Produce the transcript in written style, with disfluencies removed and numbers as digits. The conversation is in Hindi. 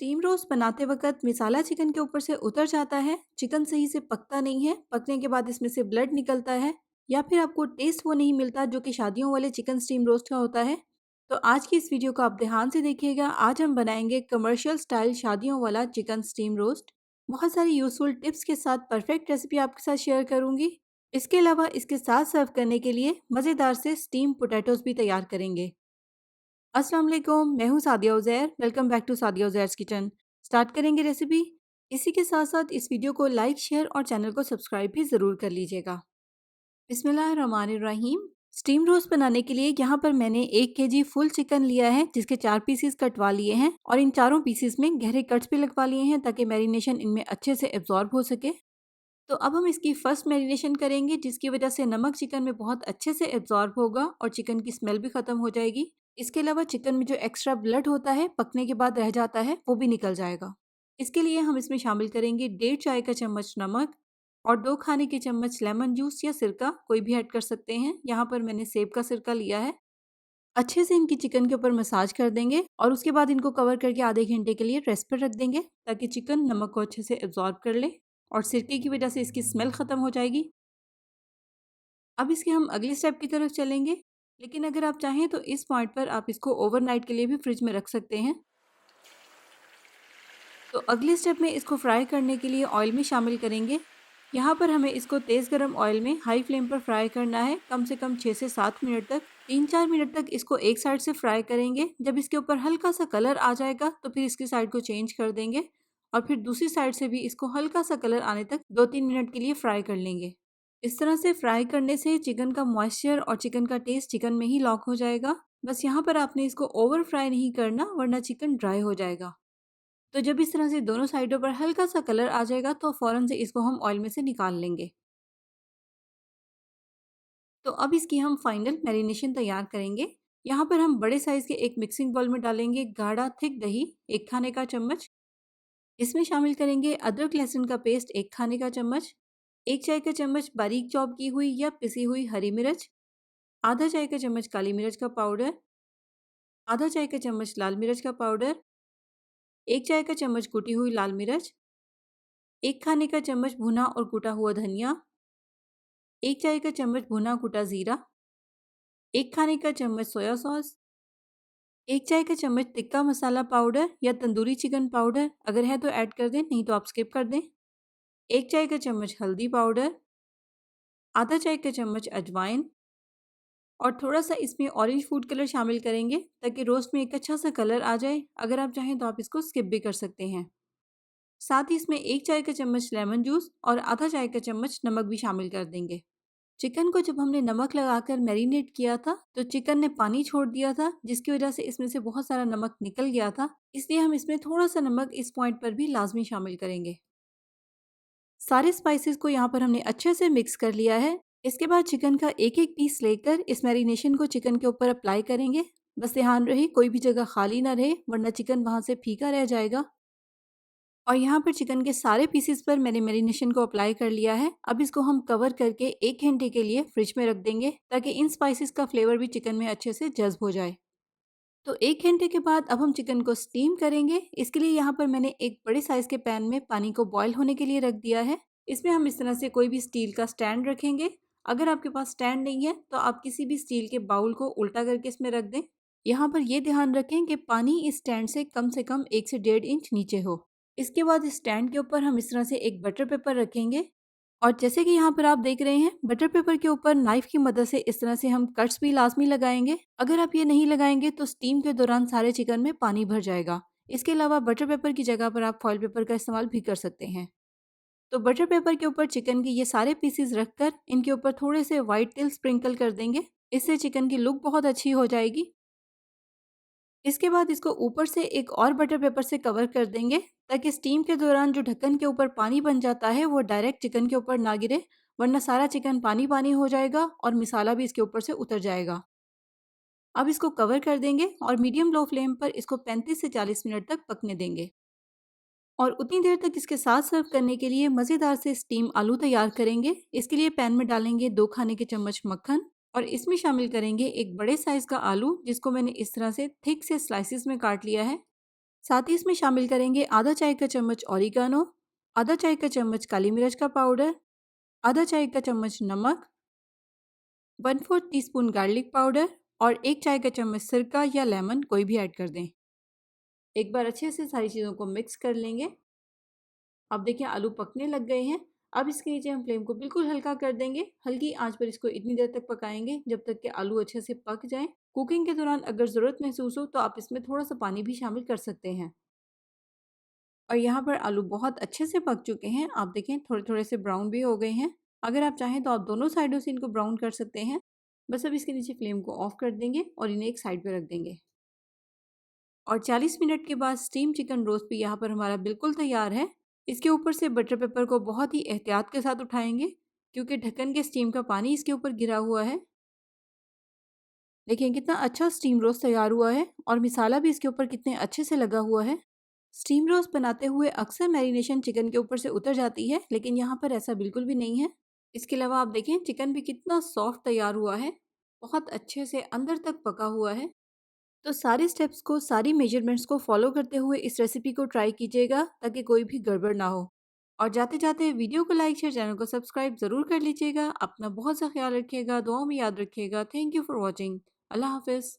स्टीम रोस्ट बनाते वक़्त मसाला चिकन के ऊपर से उतर जाता है, चिकन सही से पकता नहीं है, पकने के बाद इसमें से ब्लड निकलता है या फिर आपको टेस्ट वो नहीं मिलता जो कि शादियों वाले चिकन स्टीम रोस्ट का होता है। तो आज की इस वीडियो को आप ध्यान से देखिएगा। आज हम बनाएंगे कमर्शियल स्टाइल शादियों वाला चिकन स्टीम रोस्ट। बहुत सारी यूज़फुल टिप्स के साथ परफेक्ट रेसिपी आपके साथ शेयर करूँगी। इसके अलावा इसके साथ सर्व करने के लिए मज़ेदार से स्टीम पोटैटोज़ भी तैयार करेंगे। अस्सलाम वालेकुम, मैं हूँ Sadia Uzair. Welcome back to Sadia Uzair's kitchen. Start करेंगे रेसिपी। इसी के साथ-साथ इस वीडियो को लाइक, शेयर और चैनल को सब्सक्राइब भी ज़रूर कर लीजिएगा। बिस्मिल्लाहिर्रहमानिर्रहीम। स्टीम रोस्ट बनाने के लिए यहाँ पर मैंने 1 केजी फुल चिकन लिया है, जिसके 4 पीसेस कटवा लिए हैं और इन चारों पीसेस में गहरे कट्स भी लगवा लिए हैं ताकि मैरिनेशन इनमें अच्छे से एब्ज़ॉर्ब हो सके। तो अब हम इसकी फर्स्ट मैरिनेशन करेंगे, जिसकी वजह से नमक चिकन में बहुत अच्छे से एब्जॉर्ब होगा और चिकन की स्मेल भी खत्म हो जाएगी। इसके अलावा चिकन में जो एक्स्ट्रा ब्लड होता है पकने के बाद रह जाता है, वो भी निकल जाएगा। इसके लिए हम इसमें शामिल करेंगे 1.5 चाय का चम्मच नमक और 2 खाने के चम्मच लेमन जूस या सिरका, कोई भी ऐड कर सकते हैं। यहाँ पर मैंने सेब का सिरका लिया है। अच्छे से इनकी चिकन के ऊपर मसाज कर देंगे और उसके बाद इनको कवर करके आधे घंटे के लिए रेस्ट पर रख देंगे ताकि चिकन नमक को अच्छे से एब्जॉर्ब कर ले और सिरके की वजह से इसकी स्मेल ख़त्म हो जाएगी। अब इसके हम अगले स्टेप की तरफ चलेंगे, लेकिन अगर आप चाहें तो इस पॉइंट पर आप इसको ओवरनाइट के लिए भी फ्रिज में रख सकते हैं। तो अगले स्टेप में इसको फ्राई करने के लिए ऑयल में शामिल करेंगे। यहाँ पर हमें इसको तेज़ गरम ऑयल में हाई फ्लेम पर फ्राई करना है, कम से कम 6 से 7 मिनट तक। 3-4 मिनट तक इसको एक साइड से फ्राई करेंगे। जब इसके ऊपर हल्का सा कलर आ जाएगा तो फिर इसकी साइड को चेंज कर देंगे और फिर दूसरी साइड से भी इसको हल्का सा कलर आने तक 2-3 मिनट के लिए फ्राई कर लेंगे। इस तरह से फ्राई करने से चिकन का मॉइस्चर और चिकन का टेस्ट चिकन में ही लॉक हो जाएगा। बस यहाँ पर आपने इसको ओवर फ्राई नहीं करना, वरना चिकन ड्राई हो जाएगा। तो जब इस तरह से दोनों साइडों पर हल्का सा कलर आ जाएगा तो फ़ौरन से इसको हम ऑयल में से निकाल लेंगे। तो अब इसकी हम फाइनल मैरिनेशन तैयार करेंगे। यहाँ पर हम बड़े साइज़ के एक मिक्सिंग बाउल में डालेंगे गाढ़ा थिक दही 1 खाने का चम्मच। इसमें शामिल करेंगे अदरक लहसुन का पेस्ट 1 खाने का चम्मच, 1 चाय का चम्मच बारीक चॉप की हुई या पिसी हुई हरी मिर्च, आधा चाय का चम्मच काली मिर्च का पाउडर, आधा चाय का चम्मच लाल मिर्च का पाउडर, 1 चाय का चम्मच कुटी हुई लाल मिर्च, 1 खाने का चम्मच भुना और कूटा हुआ धनिया, 1 चाय का चम्मच भुना कूटा ज़ीरा, 1 खाने का चम्मच सोया सॉस, 1 चाय का चम्मच तिक्का मसाला पाउडर या तंदूरी चिकन पाउडर, अगर है तो ऐड कर दें, नहीं तो आप स्किप कर दें। 1 चाय का चम्मच हल्दी पाउडर, आधा चाय का चम्मच अजवाइन और थोड़ा-सा इसमें ऑरेंज फूड कलर शामिल करेंगे ताकि रोस्ट में एक अच्छा सा कलर आ जाए। अगर आप चाहें तो आप इसको स्किप भी कर सकते हैं। साथ ही इसमें 1 चाय का चम्मच लेमन जूस और आधा चाय का चम्मच नमक भी शामिल कर देंगे। चिकन को जब हमने नमक लगाकर मैरिनेट किया था, तो चिकन ने पानी छोड़ दिया था, जिसकी वजह से इसमें से बहुत सारा नमक निकल गया था। इसलिए हम इसमें थोड़ा-सा नमक इस पॉइंट पर भी लाज़मी शामिल करेंगे। सारे स्पाइसेस को यहाँ पर हमने अच्छे से मिक्स कर लिया है। इसके बाद चिकन का एक-एक पीस लेकर इस मैरिनेशन को चिकन के ऊपर अप्लाई करेंगे। बस ध्यान रहे कोई भी जगह खाली ना रहे, वरना चिकन वहाँ से फीका रह जाएगा। और यहाँ पर चिकन के सारे पीसेस पर मैंने मैरिनेशन को अप्लाई कर लिया है। अब इसको हम कवर करके 1 घंटे के लिए फ्रिज में रख देंगे ताकि इन स्पाइसेस का फ्लेवर भी चिकन में अच्छे से जज़्ब हो जाए। तो 1 घंटे के बाद अब हम चिकन को स्टीम करेंगे। इसके लिए यहाँ पर मैंने एक बड़े साइज़ के पैन में पानी को बॉयल होने के लिए रख दिया है। इसमें हम इस तरह से कोई भी स्टील का स्टैंड रखेंगे। अगर आपके पास स्टैंड नहीं है तो आप किसी भी स्टील के बाउल को उल्टा करके इसमें रख दें। यहाँ पर ये ध्यान रखें कि पानी इस स्टैंड से कम 1 से 1.5 इंच नीचे हो। इसके बाद इस स्टैंड के ऊपर हम इस तरह से एक बटर पेपर रखेंगे और जैसे कि यहाँ पर आप देख रहे हैं, बटर पेपर के ऊपर नाइफ की मदद से इस तरह से हम कट्स भी लाजमी लगाएंगे। अगर आप ये नहीं लगाएंगे तो स्टीम के दौरान सारे चिकन में पानी भर जाएगा। इसके अलावा बटर पेपर की जगह पर आप फॉइल पेपर का इस्तेमाल भी कर सकते हैं। तो बटर पेपर के ऊपर चिकन के ये सारे पीसेस रखकर इनके ऊपर थोड़े से वाइट तिल स्प्रिंकल कर देंगे। इससे चिकन की लुक बहुत अच्छी हो जाएगी। इसके बाद इसको ऊपर से एक और बटर पेपर से कवर कर देंगे ताकि स्टीम के दौरान जो ढक्कन के ऊपर पानी बन जाता है वो डायरेक्ट चिकन के ऊपर ना गिरे, वरना सारा चिकन पानी पानी हो जाएगा और मसाला भी इसके ऊपर से उतर जाएगा। अब इसको कवर कर देंगे और मीडियम लो फ्लेम पर इसको 35 से 40 मिनट तक पकने देंगे। और उतनी देर तक इसके साथ सर्व करने के लिए मज़ेदार से स्टीम आलू तैयार करेंगे। इसके लिए पैन में डालेंगे 2 खाने के चम्मच मक्खन और इसमें शामिल करेंगे एक बड़े साइज़ का आलू, जिसको मैंने इस तरह से थिक से स्लाइसिस में काट लिया है। साथ ही इसमें शामिल करेंगे आधा चाय का चम्मच ऑरिगानो, आधा चाय का चम्मच काली मिर्च का पाउडर, आधा चाय का चम्मच नमक, 1/4 टीस्पून गार्लिक पाउडर और 1 चाय का चम्मच सिरका या लेमन कोई भी ऐड कर दें। एक बार अच्छे से सारी चीज़ों को मिक्स कर लेंगे। अब देखिए आलू पकने लग गए हैं। अब इसके नीचे हम फ्लेम को बिल्कुल हल्का कर देंगे। हल्की आंच पर इसको इतनी देर तक पकाएंगे जब तक कि आलू अच्छे से पक जाएं। कुकिंग के दौरान अगर ज़रूरत महसूस हो तो आप इसमें थोड़ा सा पानी भी शामिल कर सकते हैं। और यहाँ पर आलू बहुत अच्छे से पक चुके हैं। आप देखें थोड़े थोड़े से ब्राउन भी हो गए हैं। अगर आप चाहें तो आप दोनों साइडों से इनको ब्राउन कर सकते हैं। बस अब इसके नीचे फ्लेम को ऑफ कर देंगे और इन्हें एक साइड पर रख देंगे। और 40 मिनट के बाद स्टीम चिकन रोस्ट भी यहाँ पर हमारा बिल्कुल तैयार है। इसके ऊपर से बटर पेपर को बहुत ही एहतियात के साथ उठाएंगे क्योंकि ढक्कन के स्टीम का पानी इसके ऊपर गिरा हुआ है। देखिए कितना अच्छा स्टीम रोस्ट तैयार हुआ है और मिसाला भी इसके ऊपर कितने अच्छे से लगा हुआ है। स्टीम रोस्ट बनाते हुए अक्सर मैरिनेशन चिकन के ऊपर से उतर जाती है, लेकिन यहाँ पर ऐसा बिल्कुल भी नहीं है। इसके अलावा आप देखें चिकन भी कितना सॉफ्ट तैयार हुआ है, बहुत अच्छे से अंदर तक पका हुआ है। तो सारे स्टेप्स को, सारी मेजरमेंट्स को फॉलो करते हुए इस रेसिपी को ट्राई कीजिएगा ताकि कोई भी गड़बड़ ना हो। और जाते जाते वीडियो को लाइक शेयर, चैनल को सब्सक्राइब ज़रूर कर लीजिएगा। अपना बहुत सा ख्याल रखिएगा, दुआओं में याद रखिएगा। Thank you for watching. अल्लाह हाफिज़।